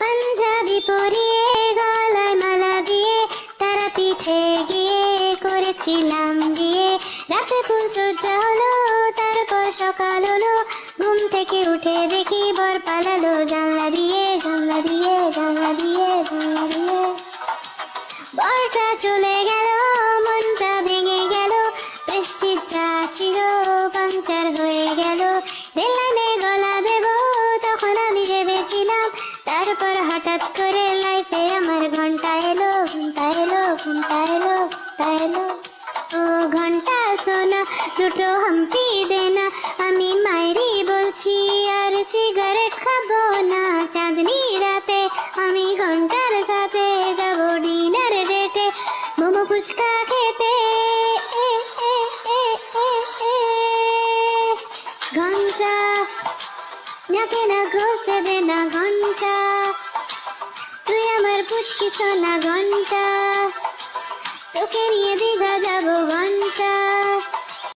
পাঞ্জাবি পরিয়ে গলায় মালা দিয়ে তারা পিঠে গিয়ে করেছিলাম বিয়ে। রাতে ফুল সজ্জা হলো, তারপর সকাল হলো, ঘুম থেকে উঠে দেখি বর পালালো জানলা দিয়ে, জানলা দিয়ে, জানলা দিয়ে, জানলা দিয়ে। বরটা চলে গেল, মনটা ভেঙে গেল, বৃষ্টির চা ছিল পাংচার হয়ে গেল। রেললাইনে গলা দেব তখন আমি ভেবেছিলাম, তারপর হঠাৎ করে লাইফে আমার ঘন্টা এলো, ঘন্টা এলো, ঘন্টা এলো, ঘন্টা এলো। ও ঘন্টা শোনা, দুটো হাম্পি দেনা, আমি মায়েরি বলছি আর সিগারেট খাবো না। চাঁদনি রাতে আমি ঘন্টার সাথে যাব ডিনার ডেটে, মোমো ফুচকা খেতে। ঘন্টা নাকে না ঘষে দে না ঘন্টা, তুই আমার পুচকি সোনা ঘন্টা, তোকে নিয়ে দীঘা যাবো।